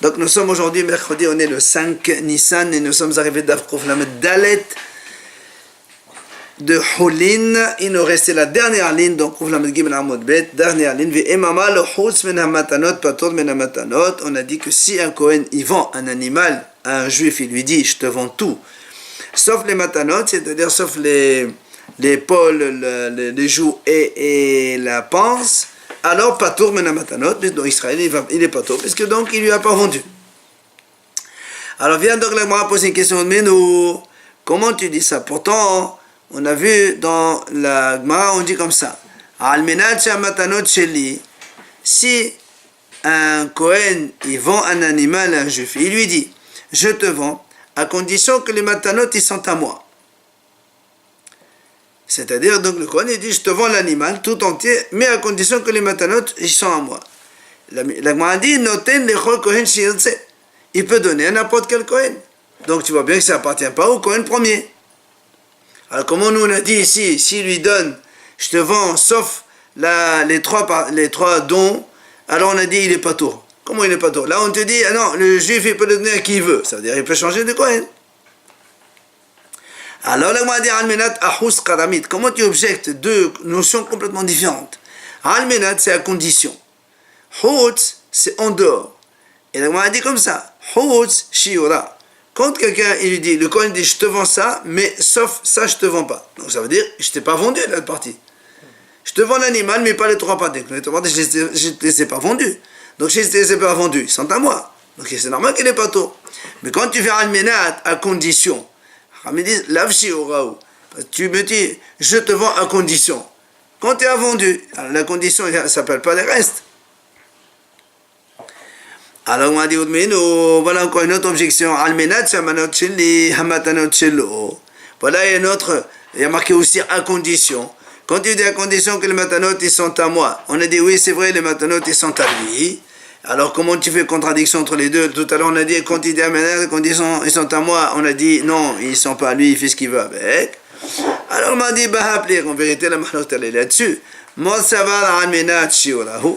Donc nous sommes aujourd'hui mercredi, on est le 5 Nissan et nous sommes arrivés d'Afkouf Lamed Dalet de Houlin. Il nous restait la dernière ligne, donc Kouf Lamed Gimel Amud Bet, dernière ligne. Ve'emama lo chutz men hamatanot patur men hamatanot. On a dit que si un Kohen il vend un animal à un juif, il lui dit je te vends tout, sauf les matanot, c'est-à-dire sauf l'épaule, les joues et la panse. Alors, Patour Menamatanot, dans Israël, il est Patour, parce que donc il ne lui a pas vendu. Alors, vient donc la Gemara poser une question, mais nous, comment tu dis ça? Pourtant, on a vu dans la Gemara, on dit comme ça, Almenat Shamatanot Sheli, si un Kohen, il vend un animal à un juif, il lui dit, je te vends, à condition que les matanot, ils sont à moi. C'est-à-dire, donc le Kohen, il dit, je te vends l'animal tout entier, mais à condition que les matanot, ils sont à moi. La Gemara dit, noten lechol Kohen shirtse. Il peut donner à n'importe quel Kohen. Donc tu vois bien que ça n'appartient pas au Kohen premier. Alors comment nous on a dit ici, s'il lui donne, je te vends, sauf les trois dons, alors on a dit, il n'est pas tour. Comment il n'est pas tour? Là on te dit, ah non, le juif, il peut le donner à qui il veut. Ça veut dire, il peut changer de Kohen. Alors, la Gemara dit Almenat Ahus Karamit. Comment tu objectes deux notions complètement différentes? Almenat, c'est à condition. Hutz, c'est en dehors. Et la Gemara dit comme ça Hutz Shiura. Quand quelqu'un il lui dit, le Kohen dit je te vends ça, mais sauf ça, je te vends pas. Donc ça veut dire je t'ai pas vendu la partie. Je te vends l'animal, mais pas les trois parties. Les trois parties, je ne les ai pas vendus. Donc si je ne les ai pas vendus, ils sont à moi. Donc c'est normal qu'il n'ait pas tôt. Mais quand tu fais Almenat à condition, me dit, tu me dis, je te vends à condition. Quand tu as vendu, alors la condition, ça ne s'appelle pas les restes. Alors on m'a dit, mais nous, voilà encore une autre objection. Almenat, shamanot sheli, hamatanot shelo. Voilà une autre, il y a marqué aussi à condition. Quand tu dis à condition que les matanot, ils sont à moi, on a dit, oui, c'est vrai, les matanot, ils sont à lui. Alors, comment tu fais contradiction entre les deux? Tout à l'heure, on a dit, quand il dit Amenat, quand ils sont à moi, on a dit, non, ils ne sont pas à lui, il fait ce qu'il veut avec. Alors, on m'a dit, en vérité, la mahlot, elle est là-dessus. Mosavar Almenat Shiurahu.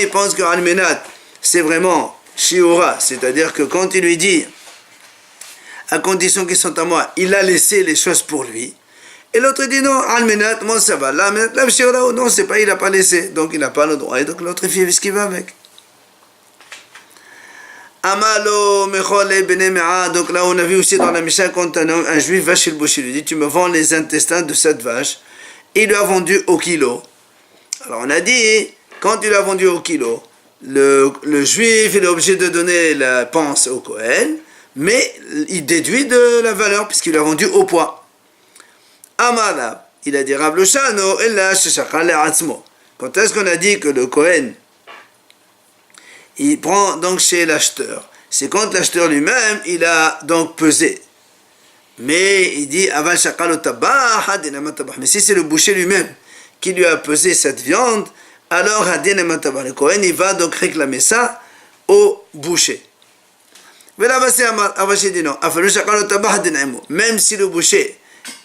Il pense que Almenat, c'est vraiment Shiura, c'est-à-dire que quand il lui dit, à condition qu'ils sont à moi, il a laissé les choses pour lui. Et l'autre dit, non, Almenat, Mosavar, Almenat, la Shiurahu, non, c'est pas, il n'a pas laissé, donc il n'a pas le droit, et donc l'autre fait ce qu'il veut avec. Amalo mechole benemea. Donc là on a vu aussi dans la Mishnah quand un juif va chez le boucher, il lui dit tu me vends les intestins de cette vache, il lui a vendu au kilo. Alors on a dit quand il a vendu au kilo, le juif il est obligé de donner la panse au Kohen, mais il déduit de la valeur puisqu'il l'a vendu au poids. Amala, il a dit Rav lo shano ella sheshachal le'atzmo. Quand est-ce qu'on a dit que le Kohen il prend donc chez l'acheteur? C'est quand l'acheteur lui-même, il a donc pesé. Mais il dit, aval shakal tabah, mais si c'est le boucher lui-même qui lui a pesé cette viande, alors le Kohen, il va donc réclamer ça au boucher. Mais là, Avashi dit non, même si le boucher,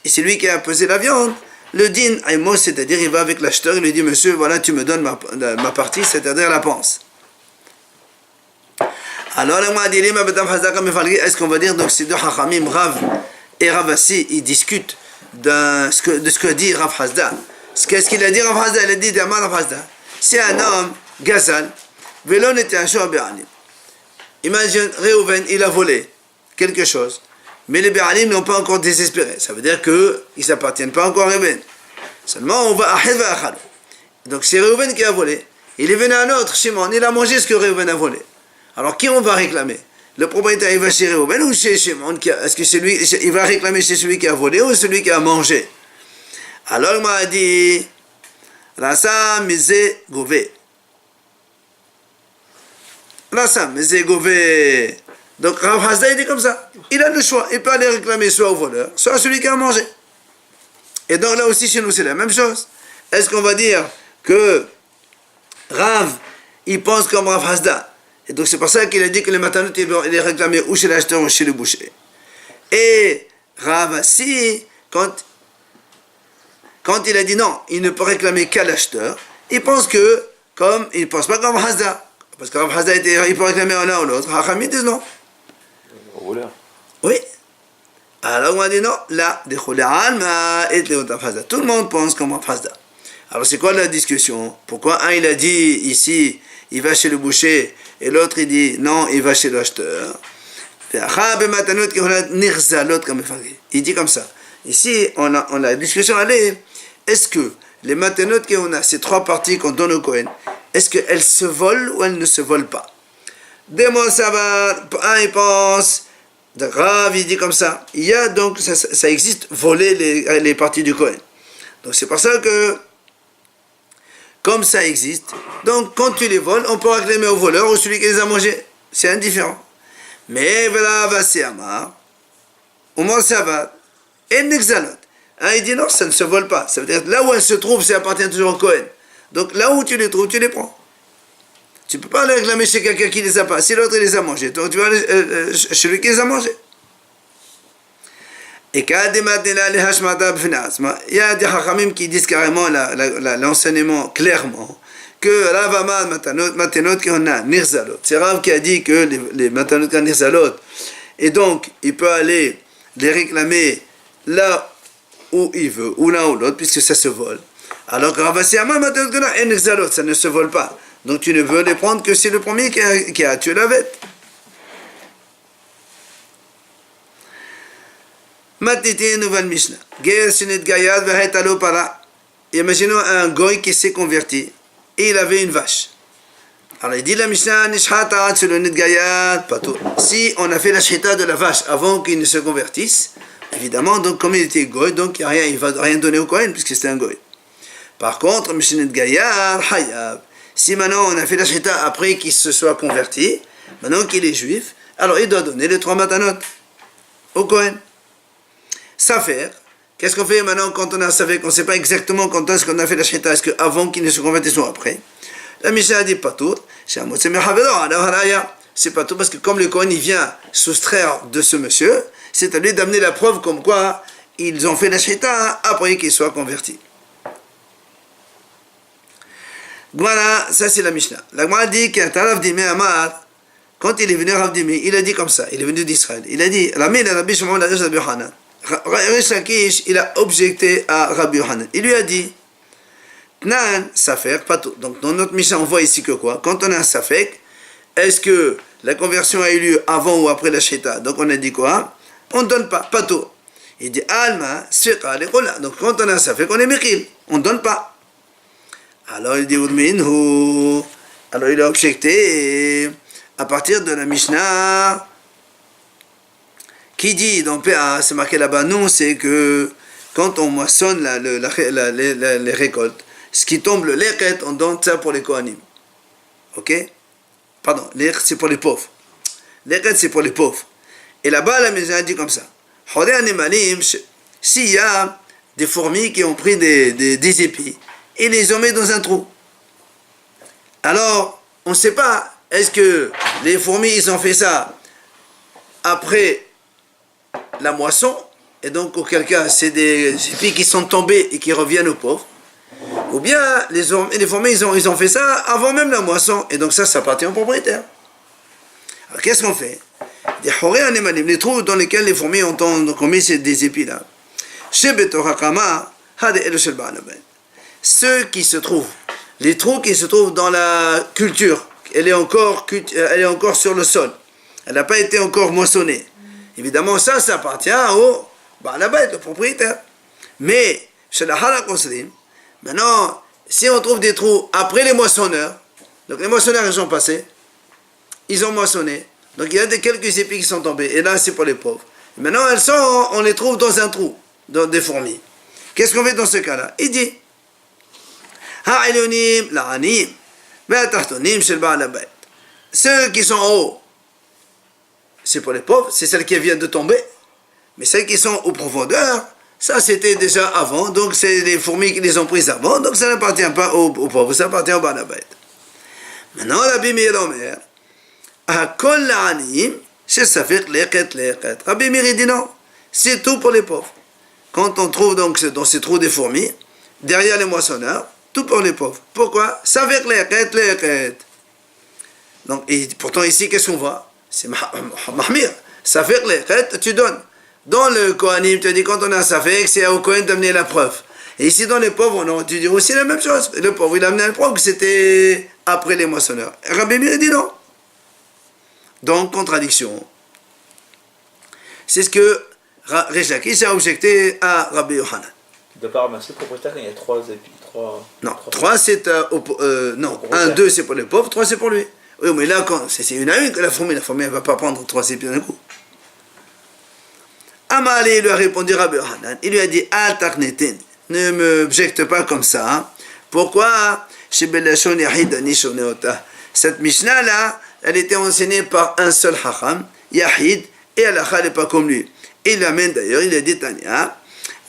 c'est lui qui a pesé la viande, le din, c'est-à-dire il va avec l'acheteur, il lui dit, monsieur, voilà, tu me donnes ma partie, c'est-à-dire la panse. Alors, est-ce qu'on va dire, donc ces deux Hachamim, Rav et Ravasi, ils discutent de ce que dit Rav Hasda. Qu'est-ce qu'il a dit Rav Hasda? Il a dit, Rav Hasda, c'est un homme, Gazal, Velon était un shoah Bé'alim. Imagine, Réhouven, il a volé quelque chose, mais les Bé'alim n'ont pas encore désespéré. Ça veut dire qu'ils ne s'appartiennent pas encore à Réhouven. Seulement, on va Ahed va Achal. Donc, c'est Réhouven qui a volé. Il est venu un autre, Shimon, il a mangé ce que Réhouven a volé. Alors, qui on va réclamer? Le propriétaire, il va chez Réhouven ou chez Shimon? Est-ce que c'est lui, il va réclamer chez celui qui a volé ou celui qui a mangé? Alors, il m'a dit, Rasa Mizé Gové. Rasa Mizé Gové. Donc, Rav Hasda, il dit comme ça. Il a le choix. Il peut aller réclamer soit au voleur, soit à celui qui a mangé. Et donc, là aussi, chez nous, c'est la même chose. Est-ce qu'on va dire que Rav, il pense comme Rav Hasda? Et donc c'est pour ça qu'il a dit que les matanot, il est réclamé ou chez l'acheteur ou chez le boucher. Et Ravasi, quand Quand il a dit non, il ne peut réclamer qu'à l'acheteur, il pense que, comme il ne pense pas comme Hazda, Parce que Rav Hazda, il peut réclamer l'un ou l'autre. Hachamim disent non. Au voleur. Oui. Alors on a dit non, là, tout le monde pense comme Rav Hazda. Alors c'est quoi la discussion? Pourquoi un il a dit ici, il va chez le boucher, et l'autre il dit non, il va chez l'acheteur. Il dit comme ça. Ici, on a la discussion, est-ce que les matanotes qu'on a, ces trois parties qu'on donne au Kohen, est-ce qu'elles se volent ou elles ne se volent pas? Demo Sabbat, un il pense, Rav il dit comme ça. Il y a donc, ça existe, voler les parties du Kohen. Donc c'est pour ça que, comme ça existe, donc quand tu les voles, on peut réclamer au voleur ou celui qui les a mangés. C'est indifférent. Mais voilà, Vassiamar, au moins Sabbat, et Nexalot. Il dit non, ça ne se vole pas. Ça veut dire là où elles se trouvent, ça appartient toujours au Kohen. Donc là où tu les trouves, tu les prends. Tu ne peux pas les réclamer chez quelqu'un qui ne les a pas. Si l'autre les a mangés, donc tu vas aller chez lui qui les a mangés. Et il y a des hachamim qui disent carrément l'enseignement clairement que Rav Amar matanot qu'on a nirzalot. C'est Rav qui a dit que les matanot qu'on a nirzalot, et donc il peut aller les réclamer là où il veut, ou l'un ou l'autre, puisque ça se vole. Alors que Rav Amar matanot qu'on a nirzalot, ça ne se vole pas. Donc tu ne veux les prendre que c'est le premier qui a tué la bête. Maintenant, une nouvelle Mishnah. Imaginons un goy qui s'est converti et il avait une vache. Alors il dit la Mishnah, si on a fait la shita de la vache avant qu'il ne se convertisse, évidemment, donc comme il était goy, donc il ne va rien donner au Kohen puisque c'était un goy. Par contre, si maintenant on a fait la shita après qu'il se soit converti, maintenant qu'il est juif, alors il doit donner les 3 matanot au Kohen. Safer, qu'est-ce qu'on fait maintenant quand on a un safer, qu'on ne sait pas exactement quand est-ce qu'on a fait la shita, est-ce qu'avant qu'il ne se convertisse ou après? La Mishnah a dit pas tout, c'est pas tout parce que comme le Kohen il vient soustraire de ce monsieur, c'est à lui d'amener la preuve comme quoi ils ont fait la shita après qu'il soit converti. Voilà, ça c'est la Mishnah. La Gemara dit qu'Arav Dimi Amar, quand il est venu Rav Dimi, il a dit comme ça, il est venu d'Israël, il a dit, Rabbi Shimon la Rabbi Yochanan. Rish Lakish, il a objecté à Rabbi Yochanan. Il lui a dit, Tnan, Safek, pas tout. Donc dans notre Mishnah, on voit ici que quoi? Quand on a un Safek, est-ce que la conversion a eu lieu avant ou après la Shita? Donc on a dit quoi? On ne donne pas tout. Il dit, Alma, Sfiqa, Lekola. Donc quand on a un Safek, on est Mekil. On ne donne pas. Alors il dit, Udminhu. Alors il a objecté à partir de la Mishnah qui dit dans PA, c'est marqué là-bas, non, c'est que quand on moissonne les récoltes, ce qui tombe, le leket, on donne ça pour les Kohanim. Ok? Pardon, leket c'est pour les pauvres. Leket c'est pour les pauvres. Et là-bas, la maison a dit comme ça. S'il y a des fourmis qui ont pris des épis, et les ont mis dans un trou. Alors, on ne sait pas, est-ce que les fourmis, ils ont fait ça après la moisson, et donc auquel cas c'est des épis qui sont tombés et qui reviennent aux pauvres, ou bien les fourmis ils ont fait ça avant même la moisson, et donc ça appartient au propriétaire. Alors qu'est-ce qu'on fait? Les trous dans lesquels les fourmis ont commis des épis là, ceux qui se trouvent, les trous qui se trouvent dans la culture, elle est encore sur le sol, elle n'a pas été encore moissonnée. Évidemment, ça appartient au Baalabait, le propriétaire. Mais, chez la Halak Osrim, maintenant, si on trouve des trous après les moissonneurs, donc les moissonneurs, ils sont passés, ils ont moissonné, donc il y a quelques épis qui sont tombés, et là, c'est pour les pauvres. Et maintenant, on les trouve dans un trou, dans des fourmis. Qu'est-ce qu'on fait dans ce cas-là? Il dit, Ha'ilyonim la'anim, ve'atachtonim shel Baalabait. Ceux qui sont en haut, c'est pour les pauvres, c'est celles qui viennent de tomber. Mais celles qui sont aux profondeurs, ça c'était déjà avant, donc c'est les fourmis qui les ont prises avant, donc ça n'appartient pas aux pauvres, ça appartient au Baalabait. Maintenant, Rabbi Meir Omer, Hakol la'anim, c'est Safek leket. Rabbi Meir dit non, c'est tout pour les pauvres. Quand on trouve donc dans ces trous des fourmis, derrière les moissonneurs, tout pour les pauvres. Pourquoi? Safek leket. Donc, et pourtant ici, qu'est-ce qu'on voit? C'est mahmir. Safek les, tu donnes. Dans le Kohanim, tu dis quand on a un Safek, c'est au Kohen d'amener la preuve. Et ici, dans les pauvres, non, tu dis aussi la même chose. Le pauvre, il a amené la preuve que c'était après les moissonneurs. Rabbi Meir dit non. Donc, contradiction. C'est ce que Resh Lakish a objecté à Rabbi Yochanan. Tu ne dois pas ramasser le propriétaire quand il y a trois. Non, 3 c'est non, 1, 2 c'est pour les pauvres, 3 c'est pour lui. Oui, mais là, quand c'est une à une que la fourmi elle ne va pas prendre 3 épis d'un coup. Amalé lui a répondu Rabbi Yochanan, il lui a dit Al-Taknetin, ne me objecte pas comme ça. Hein. Pourquoi cette Mishnah là, elle était enseignée par un seul Hacham, Yahid, et Al-Achal n'est pas comme lui. Il l'amène d'ailleurs, il a dit Tanya.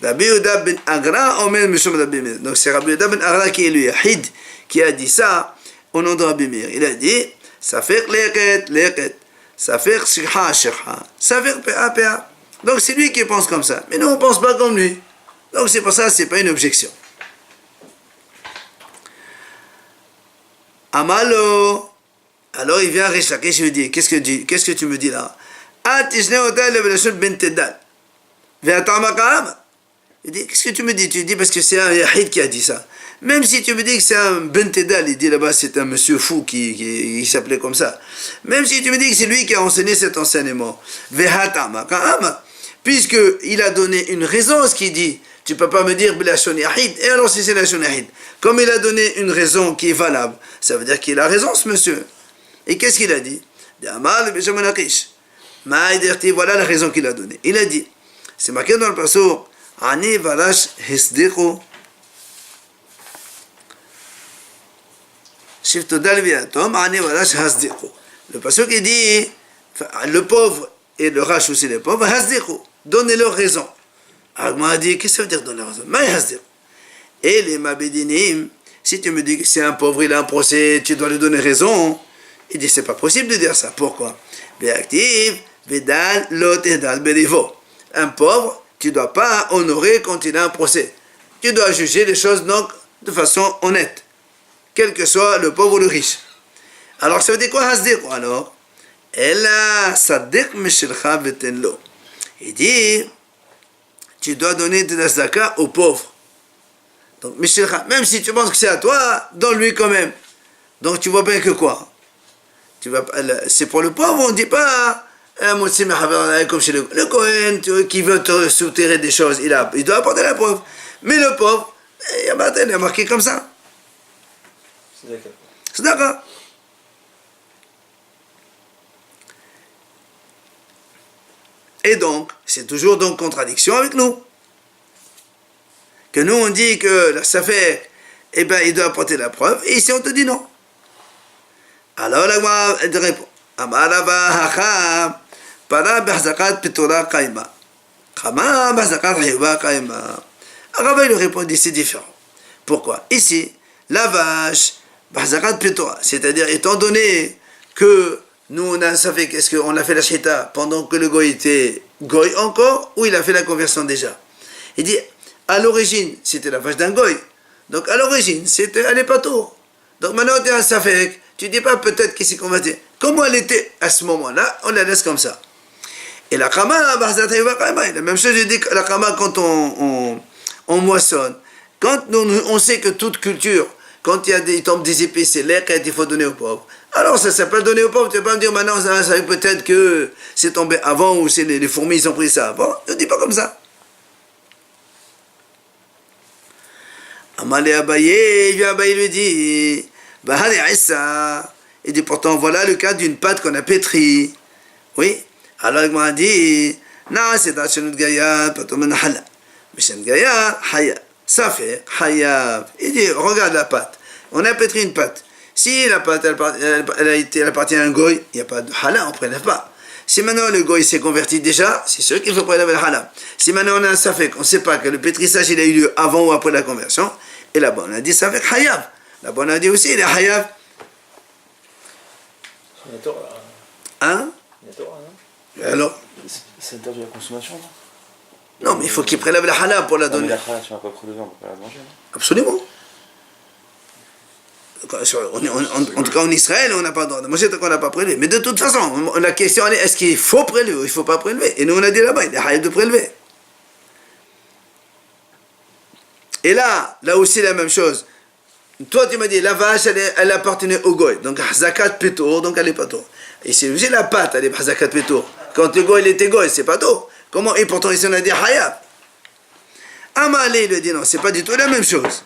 Rabbi Yehuda ben Agra omer mishum Rabbi Meir. Donc c'est Rabbi Yehuda ben Agra qui est le Yahid qui a dit ça au nom de Rabbi Meir. Il a dit Safek leket, Safek shikha shikha, Safek pea. Donc c'est lui qui pense comme ça. Mais nous on pense pas comme lui. Donc c'est pour ça c'est pas une objection. Amalo. Alors il vient à Resh Lakish et lui dit qu'est-ce que tu me dis là? Atishne otal le belashut ben tedal. Ve'atama kalam. Il dit, qu'est-ce que tu me dis? Tu dis parce que c'est un Yahid qui a dit ça. Même si tu me dis que c'est un Ben Tedal, il dit là-bas c'est un monsieur fou qui s'appelait comme ça. Même si tu me dis que c'est lui qui a enseigné cet enseignement. Puisqu'il a donné une raison à ce qu'il dit. Tu ne peux pas me dire Bilashon Yahid. Et alors si c'est Bilashon Yahid. Comme il a donné une raison qui est valable, ça veut dire qu'il a raison ce monsieur. Et qu'est-ce qu'il a dit? Voilà la raison qu'il a donnée. Il a dit, c'est marqué dans le passage. Ani varash hisdiqu shiftodal viatom ani varash hasdiqu. Le passage qui dit le pauvre et le rach aussi les pauvres hasdiqu, donnez-leur raison. Alors moi dit qu'est-ce que ça veut dire donner leur raison? Mais hasdiqu. Et les mabedinim, si tu me dis que c'est un pauvre, il a un procès, tu dois lui donner raison. Il dit c'est pas possible de dire ça. Pourquoi? Be'aktiv vedal lotedal berivo. Un pauvre tu ne dois pas honorer quand il a un procès. Tu dois juger les choses donc de façon honnête, quel que soit le pauvre ou le riche. Alors ça veut dire quoi hasdir? Alors, Ella saddiq mishilcha vetenlo. Il dit, tu dois donner de la zaka aux pauvres. Donc mishilcha, même si tu penses que c'est à toi, donne-lui quand même. Donc tu vois bien que quoi? C'est pour le pauvre, on ne dit pas. Comme chez le Kohen qui veut te souterrer des choses, il doit apporter la preuve. Mais le pauvre, il a marqué comme ça. C'est d'accord. Et donc, c'est toujours donc contradiction avec nous. Que nous on dit que ça fait, eh ben il doit apporter la preuve, et ici on te dit non. Alors la Gemara répond. Amarava hacham. Para bahzakat pitora kaima. Kama bahzakat hiba kaima. Rava lui répondit c'est différent. Pourquoi? Ici, la vache, bahzakat pitora, c'est-à-dire étant donné que nous on a ça fait qu'est-ce qu'on a fait la shita pendant que le goy était goy encore ou il a fait la conversion déjà. Il dit à l'origine c'était la vache d'un goy. Donc à l'origine elle n'est pas tour. Donc maintenant tu as un safek, tu dis pas peut-être qu'il s'est converti. Comment elle était à ce moment-là, on la laisse comme ça. Et la kama, la même chose, je dis que la kama, quand on moissonne, quand on sait que toute culture, quand il tombe des épées, c'est l'air qu'il faut donner aux pauvres. Alors ça s'appelle donner aux pauvres, tu ne vas pas me dire maintenant, ça peut-être que c'est tombé avant ou c'est les fourmis, ils ont pris ça avant. Je ne dis pas comme ça. Amalé Abaye, Abaye lui dit, Bahali Aïssa. Il dit pourtant, voilà le cas d'une pâte qu'on a pétrie. Oui. Alors il m'a dit, non, c'est dans Shenut Gaya, Patomen Hala. Mais Shenut Gaya, Haya. Ça fait Haya. Il dit, regarde la pâte. On a pétri une pâte. Si la pâte, elle appartient à un goy, il n'y a pas de Hala, on ne prélève pas. Si maintenant le goy s'est converti déjà, c'est sûr qu'il faut prélever le Hala. Si maintenant on a un Safek, on ne sait pas que le pétrissage il a eu lieu avant ou après la conversion, et là-bas on a dit Safek Hayav. Là-bas on a dit aussi, il est Hayav. Hein? Et alors? C'est interdit la consommation, non? Non, mais il faut qu'il prélève la halal pour la donner. Mais la halal, si on n'a pas prélevé, on ne peut pas la manger. Non? Absolument. En tout cas en Israël, on n'a pas le droit de manger tant qu'on n'a pas prélevé. Mais de toute façon, la question est, est-ce qu'il faut prélever ou il ne faut pas prélever? Et nous on a dit là-bas, il est haïf de prélever. Et là aussi la même chose. Toi tu m'as dit, la vache elle appartenait au goy, donc zakat petour, donc elle est pas tôt. Et c'est aussi la pâte, elle est zakat petour. Quand le goy il était goy, c'est pas tôt. Comment? Et pourtant ici on a dit hayab. Amalé il lui dit non, c'est pas du tout la même chose.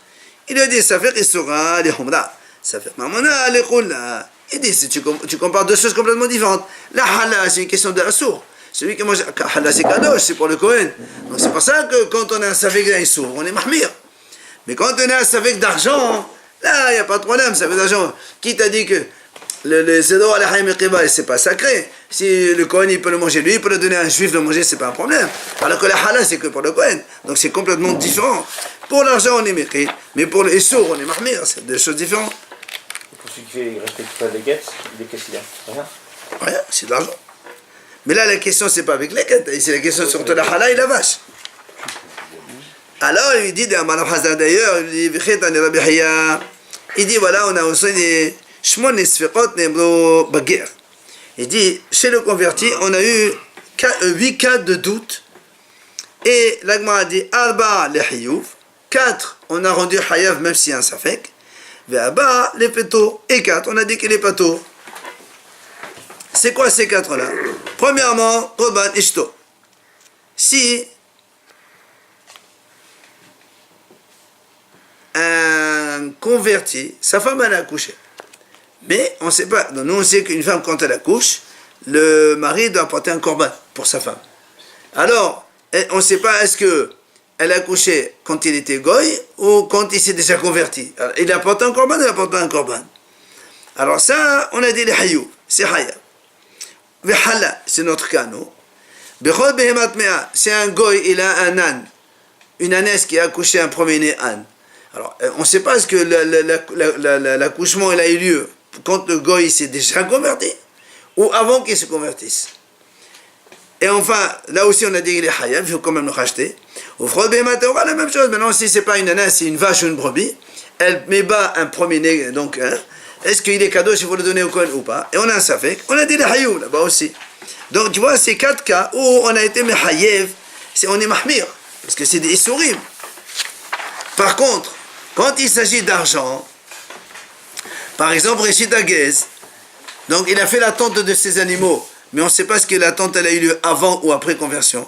Il lui a dit ça fait Issoura, les Humra, ça fait Mamona, les Khula. Il dit si tu compares deux choses complètement différentes. La Hala, c'est une question de Assour. Celui qui mange Hala, c'est Kadosh, c'est pour le Kohen. Donc c'est pour ça que quand on a un Savek d'Issour, on est Mahmir. Mais quand on a un Savek d'argent, là, il n'y a pas de problème, Savek d'argent. Qui t'a dit que le Zedor al Haïm et c'est pas sacré? Si le Kohen il peut le manger, lui il peut le donner à un juif de le manger, c'est pas un problème. Alors que la Hala, c'est que pour le Kohen. Donc c'est complètement différent. Pour l'argent, on est mérité, mais pour les sourds, on est mahmir, c'est deux choses différentes. Pour celui qui ne respecte pas les guettes, qu'est-ce qu'il a? Rien. Rien, c'est de l'argent. Mais là, la question, c'est pas avec les guettes, c'est la question sur la halal et la vache. Alors, il dit, d'ailleurs, il dit, voilà, on a aussi des shmon esfekot nebro baguer. Il dit, chez le converti, on a eu 8 cas de doute. Et l'Agma a dit, Arba le Hiyuv. 4, on a rendu Hayav même s'il y a un Safek. Ve'aba, les pétos. Et 4, on a dit qu'il est pétos. C'est quoi ces 4-là? Premièrement, Korban Ishto. Si un converti, sa femme elle a accouché. Mais on ne sait pas. Nous on sait qu'une femme quand elle accouche, le mari doit apporter un Korban pour sa femme. Alors, on ne sait pas est-ce que elle a accouché quand il était goy ou quand il s'est déjà converti. Alors, il apporte un korban, il apporte pas un korban. Alors ça, on a dit les hayou, c'est hayab. Vehala, c'est notre cas, non? Bechol behemat mea, c'est un goy, il a un âne, une ânesse qui a accouché un premier-né âne. Alors, on ne sait pas est-ce que l'accouchement il a eu lieu quand le goy s'est déjà converti ou avant qu'il se convertisse. Et enfin, là aussi on a dit qu'il est hayab, il faut quand même le racheter. Au frod behemat aura la même chose. Maintenant, si c'est pas une ânesse, c'est une vache ou une brebis, elle met bas un premier-né, donc est-ce qu'il est kadosh, il faut le donner au Kohen ou pas? Et on a un safek, on a dit les hayou là-bas aussi. Donc tu vois, c'est 4 cas où on a été mehayev, on est mahmir, parce que c'est des issourim. Par contre, quand il s'agit d'argent, par exemple, Rishit Hagez, donc il a fait la tente de ses animaux, mais on ne sait pas ce que la tente elle a eu lieu avant ou après conversion.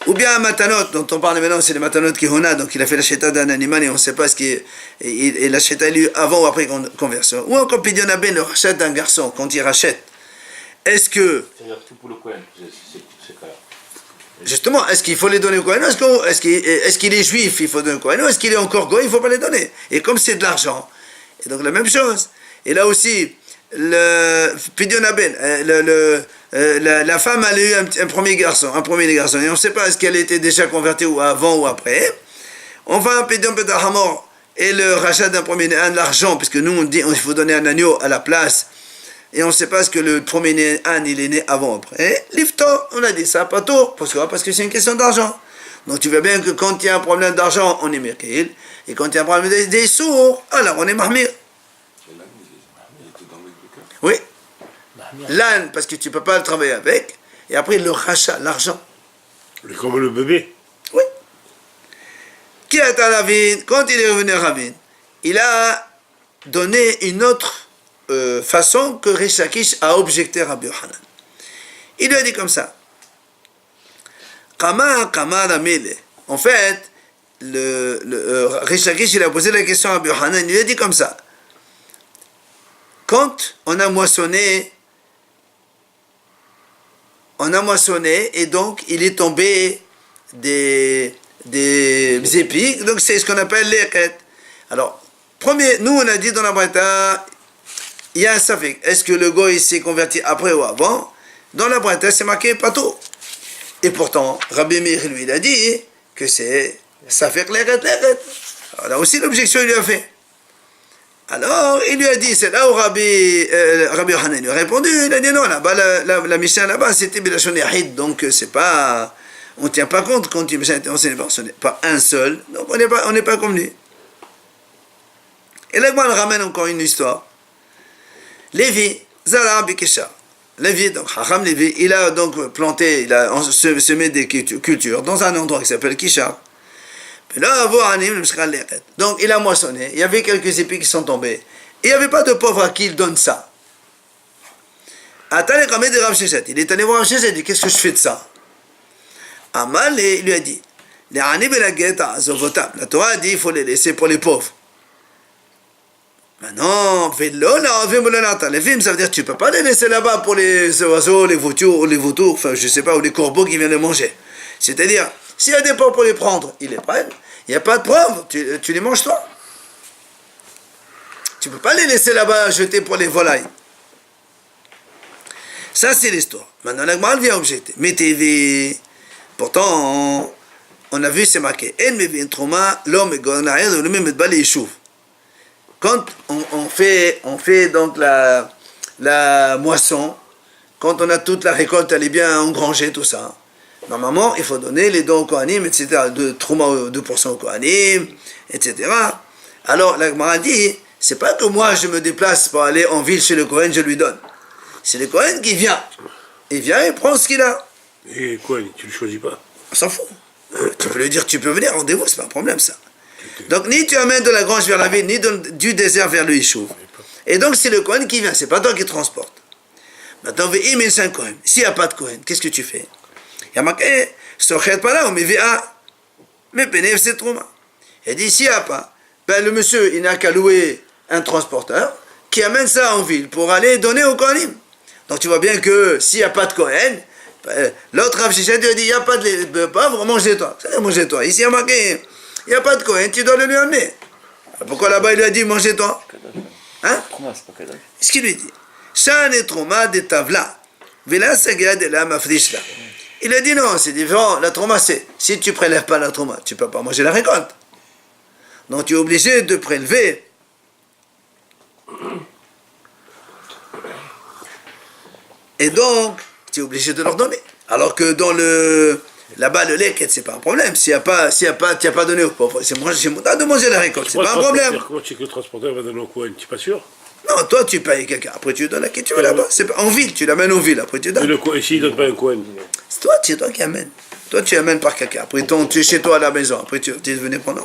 Ou bien un matanot, dont on parle maintenant, c'est le matanot kihona, donc il a fait la cheta d'un animal et on ne sait pas ce qui est, la cheta a eu lieu avant ou après conversion. Ou encore Pidyon Aben, le rachat d'un garçon, quand il rachète. Est-ce que... C'est-à-dire tout pour le Kohen, c'est clair. Justement, est-ce qu'il faut les donner au Kohen? Est-ce qu'il est juif, il faut donner au Kohen? Ou est-ce qu'il est encore goy, il ne faut pas les donner? Et comme c'est de l'argent, et donc la même chose. Et là aussi, le Pidyon Aben, la femme elle a eu un premier garçon, et on ne sait pas est-ce qu'elle était déjà convertie ou avant ou après. Enfin, Pidyon Pedahamor et le rachat d'un premier âne, l'argent, puisque nous on dit qu'il faut donner un agneau à la place, et on ne sait pas est-ce que le premier âne il est né avant ou après. L'ifto, on a dit ça, pas tôt, parce que c'est une question d'argent. Donc tu vois bien que quand il y a un problème d'argent, on est mirkil, et quand il y a un problème des sourds, alors on est mahmir. Oui. L'âne, parce que tu ne peux pas le travailler avec. Et après, le rachat, l'argent. Comme le bébé. Oui. Qui est à Ravin, quand il est revenu à Ravin, il a donné une autre façon que Rish Lakish a objecté à Rabbi Yochanan. Il lui a dit comme ça. Kama Ramele. En fait, Rish Lakish, il a posé la question à Rabbi Yochanan, il lui a dit comme ça. Quand on a moissonné et donc il est tombé des épis, donc c'est ce qu'on appelle l'équette. Alors, nous on a dit dans la Braïta, il y a un safek. Est-ce que le goy s'est converti après ou avant? Dans la Braïta, c'est marqué pato. Et pourtant, Rabbi Meir lui il a dit que c'est safek l'équette. Alors là aussi l'objection il lui a fait. Alors, il lui a dit, c'est là où Rabbi Yochanan lui a répondu, il a dit non, là-bas, la Mishnah là-bas, c'était Bilashon Yahid, donc c'est pas, on ne tient pas compte quand une Mishnah était enseignée par un seul, donc on n'est pas comme lui. Et là, on ramène encore une histoire. Lévi, Zara Bikesha. Lévi, donc Hacham Lévi, il a donc planté, il a semé des cultures dans un endroit qui s'appelle Kishar. Donc il a moissonné, il y avait quelques épis qui sont tombés. Il n'y avait pas de pauvre à qui il donne ça. Il est allé voir Rav Sheshet, il dit, qu'est-ce que je fais de ça? Amal, il lui a dit, la Torah a dit, il faut les laisser pour les pauvres. Maintenant, les films, ça veut dire que tu ne peux pas les laisser là-bas pour les oiseaux, les vautours, enfin je ne sais pas, ou les corbeaux qui viennent les manger. C'est-à-dire, s'il y a des pauvres pour les prendre, ils les prennent. Il n'y a pas de preuve, tu les manges toi. Tu ne peux pas les laisser là-bas jeter pour les volailles. Ça, c'est l'histoire. Maintenant, la Gemara vient objecter. Mais TV, pourtant, on a vu, c'est marqué. Quand on fait donc la moisson, quand on a toute la récolte, elle est bien engrangée, tout ça. Normalement, il faut donner les dons au Kohanim, etc. De Trouma 2% au Kohanim, etc. Alors, la Gemara dit, c'est pas que moi je me déplace pour aller en ville chez le Kohen, je lui donne. C'est le Kohen qui vient. Il vient et prend ce qu'il a. Et Kohen, tu le choisis pas? On s'en fout. Tu peux lui dire, tu peux venir, rendez-vous, c'est pas un problème ça. Donc, ni tu amènes de la grange vers la ville, ni du désert vers le Yishuv. Et donc, c'est le Kohen qui vient, c'est pas toi qui transporte. Maintenant, s'il n'y a pas de Kohen, qu'est-ce que tu fais? Il y a marqué, il dit, s'il n'y a pas, ben, le monsieur, il n'a qu'à louer un transporteur qui amène ça en ville pour aller donner au Kohanim. Donc tu vois bien que s'il n'y a pas de Kohen, l'autre Rav Sheshet lui a dit, il n'y a pas de pauvre, mangez-toi. Mangez-toi. Ici, il y a marqué, il n'y a pas de Kohen, tu dois le lui amener. Pourquoi là-bas il lui a dit, mangez-toi? Hein? Ce qu'il lui dit, Shane Troma de Tavla, Vela Sagia de la Mafrishla. Il a dit non, c'est différent. La trauma, c'est si tu ne prélèves pas la trauma, tu ne peux pas manger la récolte. Donc tu es obligé de prélever. Et donc, tu es obligé de leur donner. Alors que dans là-bas, le lait, c'est pas un problème. Tu n'as pas donné au pauvre, c'est moi de manger la récolte. C'est pas un problème. Comment tu sais que le transporteur va donner au Kohen? Tu n'es pas sûr? Non, toi tu payes quelqu'un, après tu donnes à qui tu veux là-bas. C'est en ville, tu l'amènes en ville, après tu donnes. Et s'il ne donne pas un Kohen? C'est toi qui amènes. Toi tu amènes par quelqu'un. Après tu es chez toi à la maison, après tu es venu prendre.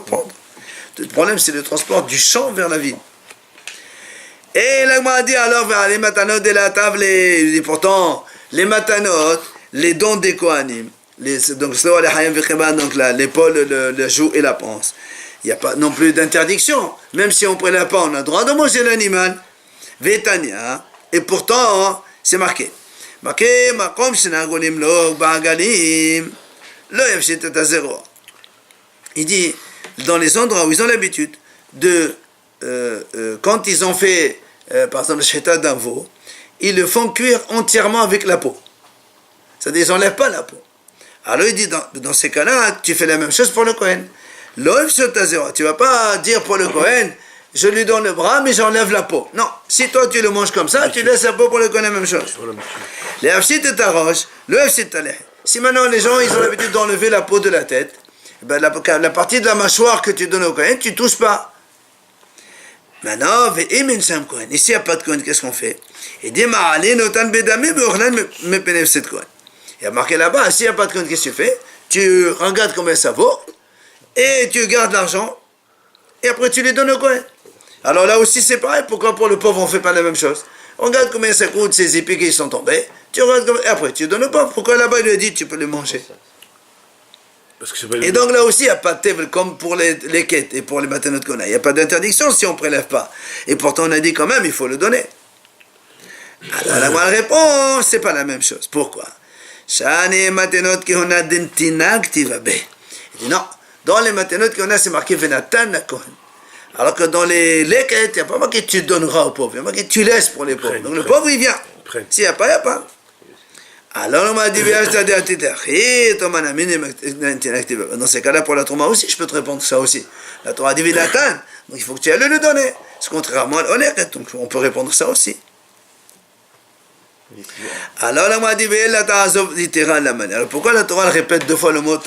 Le problème c'est le transport du champ vers la ville. Et là m'a dit alors vers les matanot de la table, et pourtant les matanot, les dons des Kohanim, donc l'épaule, le joue et la panse. Il n'y a pas non plus d'interdiction. Même si on ne prélève pas, on a le droit de manger l'animal. Vétania. Et pourtant, c'est marqué. Marqué, makom shenagolim lo ba'agalim lo yafshit et azero. Il dit, dans les endroits où ils ont l'habitude de, quand ils ont fait, par exemple, le sheta d'un veau, ils le font cuire entièrement avec la peau. C'est-à-dire, ils n'enlèvent pas la peau. Alors il dit, dans ces cas-là, tu fais la même chose pour le Kohen. Tu ne vas pas dire pour le Kohen, je lui donne le bras, mais j'enlève la peau. Non, si toi tu le manges comme ça, tu laisses la peau pour le Kohen, la même chose. Les hafshit et tarosh, le hafshit taleh. Si maintenant les gens ils ont l'habitude d'enlever la peau de la tête, ben la partie de la mâchoire que tu donnes au Kohen, tu ne touches pas. Maintenant, ici il n'y a pas de Kohen, qu'est-ce qu'on fait? Il dit, il y a marqué là-bas, s'il n'y a pas de Kohen, qu'est-ce que tu fais? Tu regardes combien ça vaut. Et tu gardes l'argent, et après tu les donnes au Kohen. Alors là aussi c'est pareil, pourquoi pour le pauvre on ne fait pas la même chose? On regarde combien ça coûte ces épis qui sont tombés, et après tu donnes au pauvre. Pourquoi là-bas il lui a dit tu peux les manger? Parce que pas et donc là aussi il n'y a pas de tevel comme pour les quêtes et pour les matanot qu'on a. Il n'y a pas d'interdiction si on ne prélève pas. Et pourtant on a dit quand même il faut le donner. Alors la bonne réponse, c'est pas la même chose. Pourquoi? Il dit non. Dans les matanot qu'on a, c'est marqué Venatan la Kohen. Alors que dans les leket, il n'y a pas marqué tu donneras aux pauvres, il y a marqué tu laisses pour les pauvres. Donc le pauvre il vient. S'il n'y a pas, il n'y a pas. Alors on m'a dit dans ces cas-là, pour la Torah aussi, je peux te répondre ça aussi. La Torah dit Venatan, donc il faut que tu ailles le donner. C'est contrairement à l'oleket, donc on peut répondre ça aussi. Alors la dit alors pourquoi la Torah répète deux fois le mot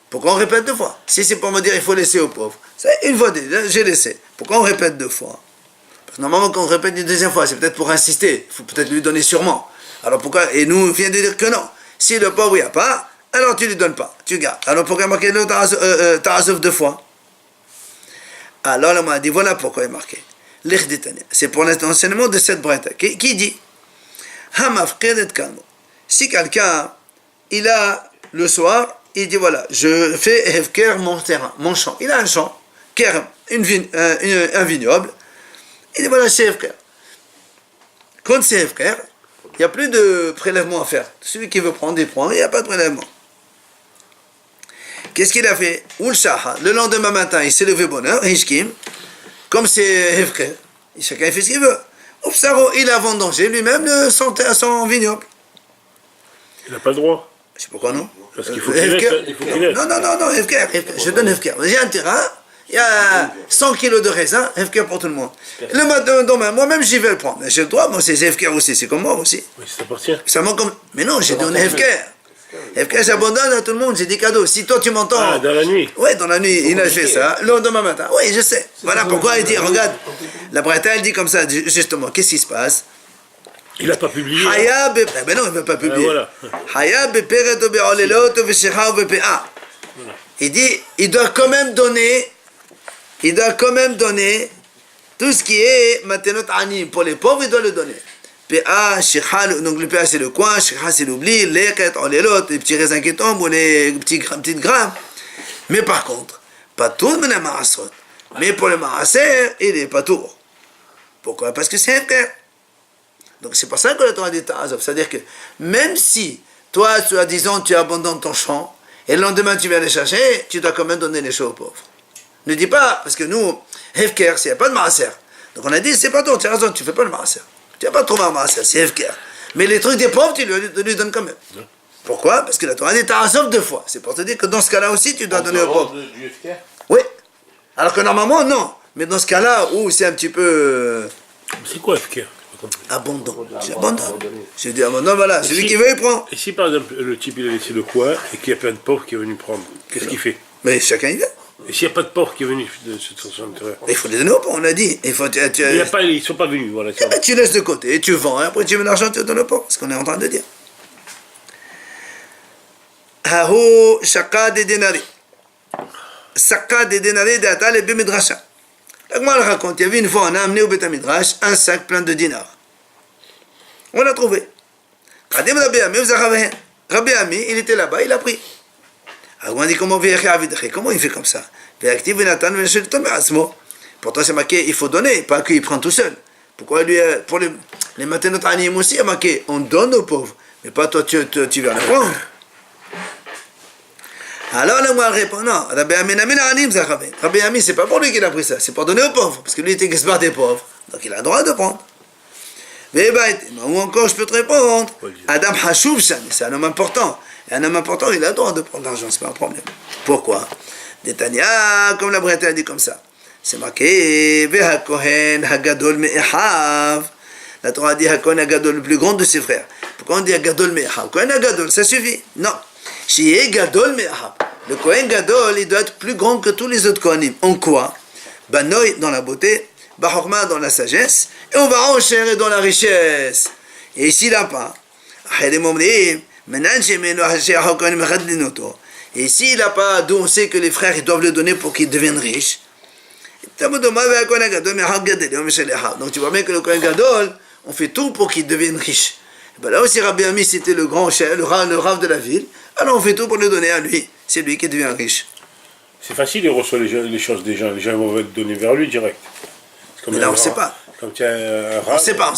Pourquoi on répète 2 fois? Si c'est pour me dire il faut laisser aux pauvres, c'est une fois j'ai laissé. Pourquoi on répète 2 fois? Parce que normalement quand on répète une 2e fois, c'est peut-être pour insister, il faut peut-être lui donner sûrement. Alors pourquoi? Et nous on vient de dire que non. Si le pauvre il n'y a pas, alors tu lui donnes pas, tu gardes. Alors pourquoi marquer le Ta'azov 2 fois? Alors là, on m'a dit voilà pourquoi il est marqué. C'est pour l'enseignement de cette braïta qui dit si quelqu'un il a le soir, il dit voilà, je fais hefker mon terrain, mon champ. Il a un champ, kerem, un vignoble. Il dit voilà, c'est hefker. Quand c'est hefker, il n'y a plus de prélèvement à faire. Celui qui veut prendre, il prend, il n'y a pas de prélèvement. Qu'est-ce qu'il a fait? Le lendemain matin, il s'est levé bonheur, Hishkim, comme c'est hefker. Chacun fait ce qu'il veut. Obsaro, il a vendangé lui-même son vignoble. Il n'a pas le droit. Je sais pourquoi non. Parce qu'il faut qu'il laisse. Non, hefker. Je donne hefker. J'ai un terrain, il y a 100 kilos de raisin, hefker pour tout le monde. Le matin, demain, moi-même, j'y vais le prendre. J'ai le droit, moi, c'est hefker aussi, c'est comme moi aussi. Oui, ça appartient. Ça comme... Mais non, j'ai donné hefker. Hefker, j'abandonne à tout le monde, j'ai des cadeaux. Si toi, tu m'entends... Ah, dans la nuit. Oui, dans la nuit, il a fait ça. Le lendemain matin. Oui, je sais. Voilà pourquoi il dit, regarde, la Braïta, elle dit comme ça, justement, qu'est-ce qui se passe? Il n'a pas publié. Ben non, il ne veut pas publier. Voilà. Il dit, il doit quand même donner tout ce qui est matenot anim. Pour les pauvres, il doit le donner. PA, Shikhal, donc le PA c'est le coin, Shikhal c'est l'oubli, Leket, Olelot, les petits raisins qui tombent ou les petites grammes. Mais par contre, pas tout le Maasrot. Mais pour le Maaser, il est pas tout. Pourquoi? Parce que c'est un frère. Donc c'est pour ça que la Torah dit Ta'azov. C'est-à-dire que même si toi, soi-disant, tu abandonnes ton champ, et le lendemain tu viens les chercher, tu dois quand même donner les choses aux pauvres. Ne dis pas, parce que nous, Hefker, il n'y a pas de Maaser. Donc on a dit, c'est pas toi, tu as raison, tu ne fais pas le Maaser. Tu n'as pas trouvé un Maaser, c'est Hefker. Mais les trucs des pauvres, tu lui donnes quand même. Pourquoi? Parce que la Torah dit Ta'azov 2 fois. C'est pour te dire que dans ce cas-là aussi, tu dois donner aux pauvres. Du FKR? Oui. Alors que normalement, non. Mais dans ce cas-là, où c'est un petit peu... C'est quoi FKR? Abondant. J'abandonne. Je dis abondant, voilà. Celui qui veut, il prend. Et si par exemple le type il a laissé le coin et qu'il y a plein de pauvres qui est venu prendre, qu'est-ce qu'il fait? Mais chacun y va. Et s'il n'y a pas de pauvres qui est venu de ce transfert? Il faut les donner aux pauvres, on a dit. Ils ne sont pas venus, voilà. Tu laisses de côté, et tu vends, et après tu mets l'argent, tu le donnes aux pauvres. C'est ce qu'on est en train de dire. Hahu shaka de denari. Saka de denari d'Atal et Bemidrasha. Moi, elle raconte, il y avait une fois, on a amené au Betamidrash un sac plein de dinars. On l'a trouvé. Kadim Rabbi Ami, Rabbi Ami, il était là-bas, il a pris. Alors on dit comment il fait comme ça? Pourtant c'est marqué, il faut donner, pas qu'il prend tout seul. Pourquoi lui, pour les matanot anim aussi, il y a marqué, on donne aux pauvres, mais pas toi tu viens le prendre. Alors le moine répond, non, Rabbi Ami, c'est pas pour lui qu'il a pris ça, c'est pour donner aux pauvres, parce que lui était expert des pauvres, donc il a le droit de prendre. Mais ou encore je peux te répondre, Adam Hashuv Shani, c'est un homme important. Et un homme important, il a le droit de prendre l'argent, c'est pas un problème. Pourquoi? Détania, comme la Braïta a dit comme ça. C'est marqué, Veha Kohen Hagadol Me'ehav. La Torah dit Hakohen Hagadol, le plus grand de ses frères. Pourquoi on dit Hagadol Me'ehav? Kohen Hagadol, ça suffit. Non. Shiye Gadol Me'ehav. Le Kohen Gadol, il doit être plus grand que tous les autres Kohanim. En quoi? Banoï dans la beauté, Bahorma dans la sagesse, et on va enchaîner dans la richesse. Et s'il n'a pas, et s'il n'a pas, d'où on sait que les frères ils doivent le donner pour qu'ils deviennent riches. Donc tu vois bien que le Kohen Gadol, on fait tout pour qu'il devienne riche. Et ben là aussi Rabbi Ami c'était le grand chef, le rav de la ville, alors on fait tout pour le donner à lui, c'est lui qui devient riche. C'est facile de recevoir les choses des gens, les gens vont être donnés vers lui direct. Mais là on ne sait pas. Comme tu as un on ne sait pas.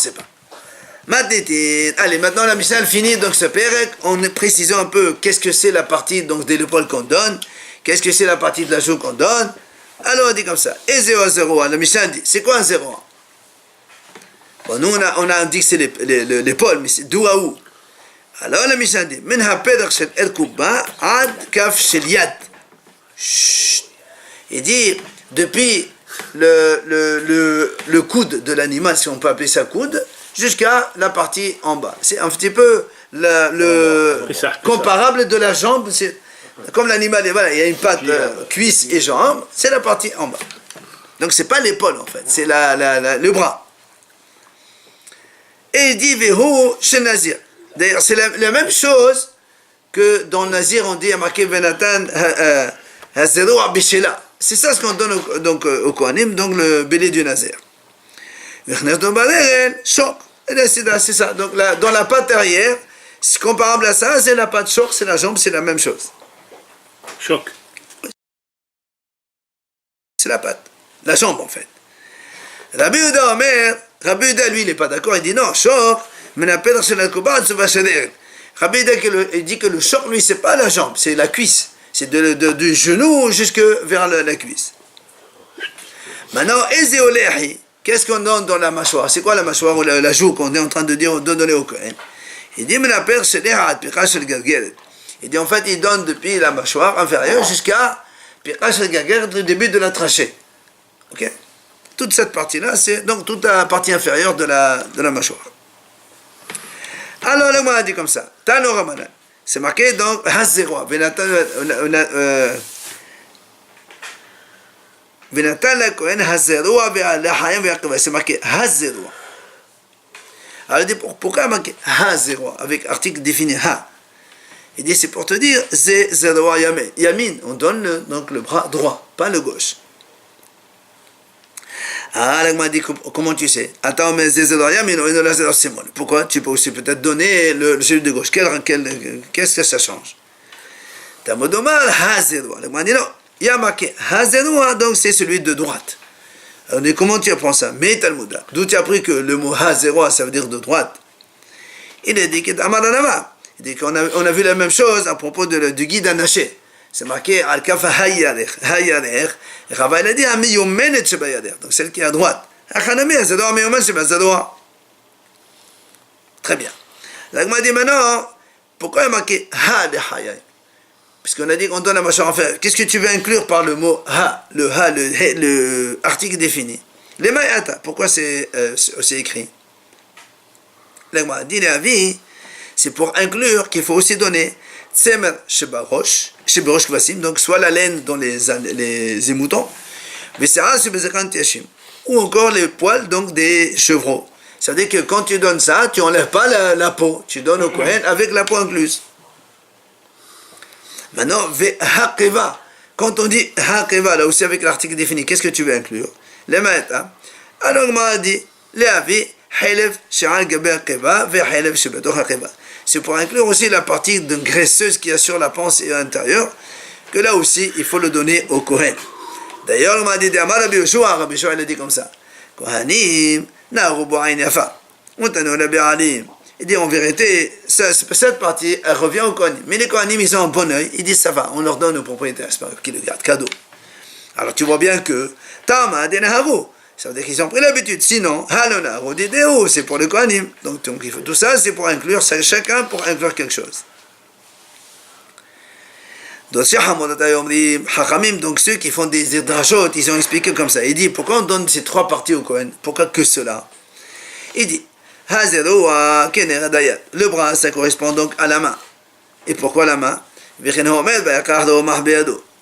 Allez, maintenant la Mishnah finit donc ce pérec en précisant un peu qu'est-ce que c'est la partie donc des l'épaule qu'on donne, qu'est-ce que c'est la partie de la joue qu'on donne. Alors on dit comme ça, et 0 la Mishnah dit, c'est quoi un 0? Bon, nous on a dit que c'est l'épaule, mais c'est d'où à où? Alors la Mishnah dit, min hapedach shel el kuba ad kaf shel yad. Il dit, depuis le coude de l'animal, si on peut appeler ça coude, jusqu'à la partie en bas. C'est un petit peu comparable de la jambe. Comme l'animal, voilà, il y a une patte cuisse et jambe, c'est la partie en bas. Donc c'est pas l'épaule en fait, c'est le bras. Et il dit Vehu chez Nazir. D'ailleurs, c'est la même chose que dans le Nazir, on dit à marqué Venatan Hazero Abishela. C'est ça ce qu'on donne au Kohanim, donc le bélier du Nazir. Choc. C'est ça. Donc dans la patte arrière, c'est comparable à ça, c'est la patte choc, c'est la jambe, c'est la même chose. Choc. C'est la patte. La jambe en fait. Rabbi Yehuda Omer, Rabbi Yehuda lui il n'est pas d'accord, il dit non, choc, mais la pedre sur la couba, ça va chérir. Rabbi Yehuda il dit que le choc lui c'est pas la jambe, c'est la cuisse. C'est du genou jusque vers la cuisse. Maintenant, Ezéoléhi, qu'est-ce qu'on donne dans la mâchoire? C'est quoi la mâchoire ou la joue qu'on est en train de donner au Kohen? Il dit, mais la père, c'est il dit, en fait, il donne depuis la mâchoire inférieure jusqu'à le début de la trachée. Ok? Toute cette partie-là, c'est donc toute la partie inférieure de la mâchoire. Alors, le mot a dit comme ça. Tano Ramadan. C'est marqué donc Hazero. C'est marqué Hazero. Alors il dit pourquoi marqué Hazero avec article défini Ha? Il dit c'est pour te dire Zero Yamin. On donne donc le bras droit, pas le gauche. Ah, là, m'a dit comment tu sais? Attends, mais Zero Yamin, on est là, c'est bon. Pourquoi? Tu peux aussi peut-être donner celui de gauche. Qu'est-ce que ça change? Tamodomal Hazero. Là, m'a dit non. Il y a marqué Hazero, donc c'est celui de droite. Alors, comment tu apprends ça? Mais Talmuda. D'où tu as appris que le mot Hazero, ça veut dire de droite? Il a dit que il dit qu'on a vu la même chose à propos du guide anaché. C'est marqué Al-Kafa Hayyarer. Et Rava il a dit Amiyomenet Shebayader. Donc celle qui est à droite. Achanami Hazero, Amiyomen Shebazero. Très bien. L'agma dit maintenant, pourquoi il y a marqué Ha de Hayay? Puisqu'on a dit qu'on donne la mâchoire inférieure. Qu'est-ce que tu veux inclure par le mot Ha? Le article défini. Les Mayata, pourquoi c'est écrit? L'agma dit la vie. C'est pour inclure qu'il faut aussi donner Tsemer Shebarosh Kvasim, donc soit la laine dans les émoutons, ou encore les poils donc des chevreaux. Ça veut dire que quand tu donnes ça, tu n'enlèves pas la peau, tu donnes au Kohen avec la peau incluse. Maintenant, Haqeva, quand on dit Haqeva, là aussi avec l'article défini, qu'est-ce que tu veux inclure? Les maîtres, hein? Alors on m'a dit, les avis, c'est pour inclure aussi la partie graisseuse qu'il y a sur la panse et à l'intérieur, que là aussi, il faut le donner au Kohen. D'ailleurs, on m'a dit, Rabbi Yoshua, il a dit comme ça, Kohanim, il dit en vérité, cette partie, elle revient au Kohanim. Mais les Kohanim, ils ont un bon oeil, ils disent ça va, on leur donne aux propriétaires, c'est pas qui le gardent, cadeau. Alors tu vois bien que, Tama Denahavu, ça veut dire qu'ils ont pris l'habitude. Sinon, Halona, Rodideo, c'est pour le Kohanim. Donc il faut, tout ça, c'est pour inclure, chacun pour inclure quelque chose. Donc ceux qui font des drachot, ils ont expliqué comme ça. Il dit, pourquoi on donne ces trois parties au Kohen? Pourquoi que cela? Il dit, le bras, ça correspond donc à la main. Et pourquoi la main?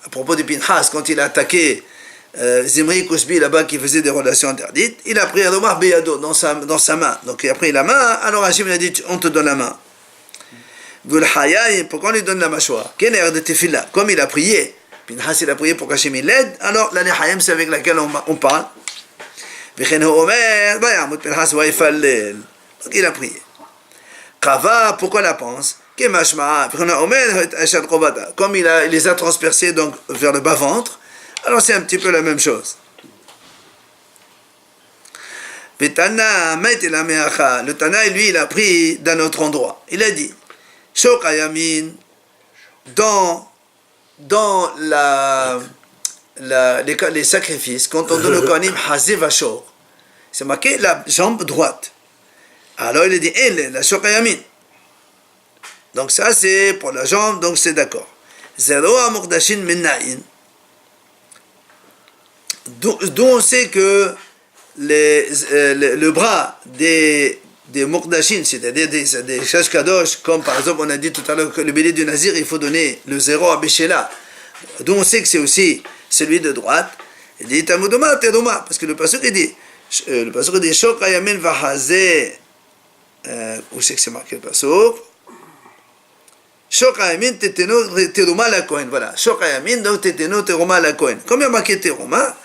À propos de Pinchas, quand il a attaqué Zimri Kousbi là-bas qui faisait des relations interdites, il a pris un Omar Beyado dans sa main. Donc il a pris la main, alors Hachim a dit on te donne la main. Pourquoi on lui donne la mâchoire? Comme il a prié, Pinchas il a prié pour qu'Hachim l'aide, alors la Nehayim c'est avec laquelle on parle. Donc il a prié. Kava, pourquoi la pense? Comme il les a transpercés donc vers le bas-ventre, alors c'est un petit peu la même chose. Le Tana, lui, il a pris d'un autre endroit. Il a dit, Shokayamin, dans les sacrifices, quand on donne le Kohanim, Hazevashor, c'est marqué la jambe droite. Alors il a dit, la Shokayamin. Donc ça c'est pour la jambe, donc c'est d'accord. Zero amordashin minnain. D'où on sait que le bras des des Mokdashin, c'est-à-dire des Shash Kadosh, comme par exemple on a dit tout à l'heure que le bélier du Nazir, il faut donner le 0 à Béchéla, d'où on sait que c'est aussi celui de droite. Il dit Tamudoma, Tedoma, parce que le pasuk dit Shok Ayamin Vahazé, où c'est que c'est marqué le pasuk? Shok Ayamin Teruma la Kohen, voilà. Shok Ayamin, donc Teruma la Kohen. Comme il y a marqué Teruma,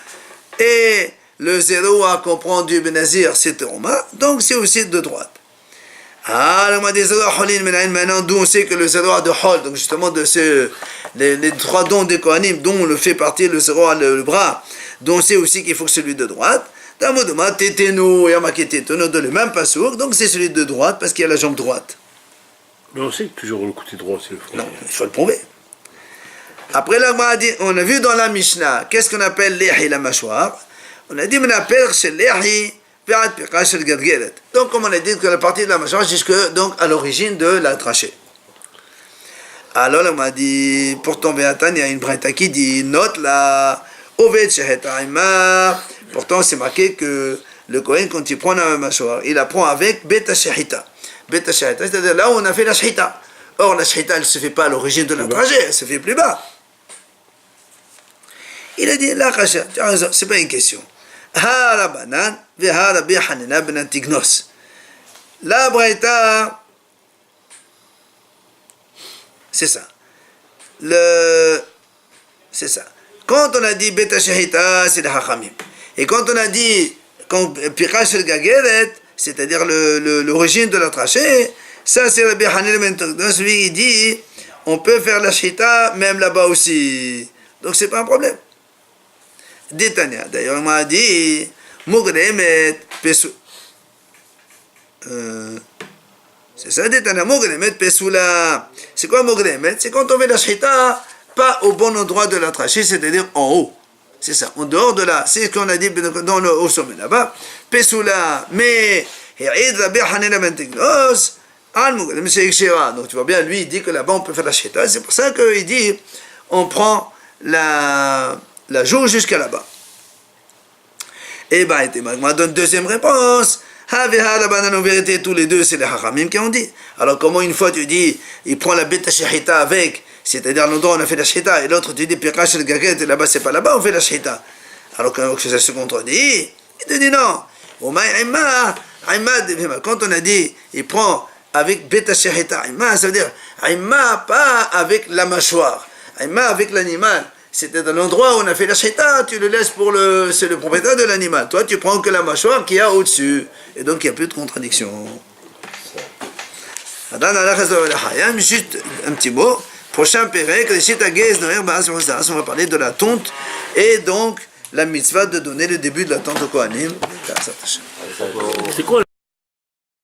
et le 0 à comprendre du Benazir, c'est Teruma, donc c'est aussi de droite. Ah, on m'a dit maintenant, d'où on sait que le 0 a de Hol, donc justement de les 3 dons des Kohanim, dont on le fait partir, le 0 a le bras, dont on sait aussi qu'il faut que celui de droite. Dans le mot Téténo, il y a marqué Téténo dans le même passour, donc c'est celui de droite parce qu'il y a la jambe droite. Mais on sait que toujours le côté droit, c'est le front. Non, il faut le prouver. Après là, on a vu dans la Mishnah, qu'est-ce qu'on appelle l'éhi, la mâchoire? On a dit, on appelle chez l'éhi, donc comme on a dit que la partie de la mâchoire jusque donc à l'origine de la trachée. Alors on m'a dit, pour tomber à Tanya, il y a une braïta qui dit, note là, Oved Shehet Aïma. Pourtant c'est marqué que le Kohen quand il prend la mâchoire, il la prend avec Beta Shehita. Beta Shehita, c'est-à-dire là où on a fait la Shehita. Or la Shehita elle ne se fait pas à l'origine de la trachée, elle se fait plus bas. Il a dit, là Kacha, tu as raison, c'est pas une question. Harabanan, Veharabi Hanina ben Antignos. La braïta, c'est ça. C'est ça. Quand on a dit Beta Shehita, c'est le Hachamim. Et quand on a dit Pirash el Gageret, c'est-à-dire l'origine de la trachée, ça c'est Rabbi Hanina ben Antignos. Lui il dit, on peut faire la Shehita même là-bas aussi. Donc c'est pas un problème. Détania. D'ailleurs, on m'a dit Mogremet Pesu. C'est ça, Détania. Mogremet Pesula. C'est quoi Mogremet? C'est quand on fait la shita, pas au bon endroit de la trachée, c'est-à-dire en haut. C'est ça, en dehors de là. C'est ce qu'on a dit au sommet là-bas. Pesula. Mais, donc tu vois bien, lui, il dit que là-bas on peut faire la shita. C'est pour ça qu'il dit on prend la joue jusqu'à là-bas. Et bien, il donne deuxième réponse. En vérité, tous les deux, c'est les Hachamim qui ont dit. Alors, comment une fois tu dis, il prend la Beta Shehita avec, c'est-à-dire l'endroit où on a fait la Shehita, et l'autre tu dis, Pirash el Gaget, et là-bas, c'est pas là-bas, on fait la Shehita. Alors que ça se contredit, il te dit non. Quand on a dit, il prend avec Beta Shehita, ça veut dire, pas avec la mâchoire, avec l'animal. C'était dans l'endroit où on a fait la shita, tu le laisses c'est le propriétaire de l'animal. Toi, tu prends que la mâchoire qu'il y a au-dessus. Et donc, il n'y a plus de contradiction. Juste un petit mot. Prochain pérec, on va parler de la tonte et donc la mitzvah de donner le début de la tonte au Kohanim. C'est quoi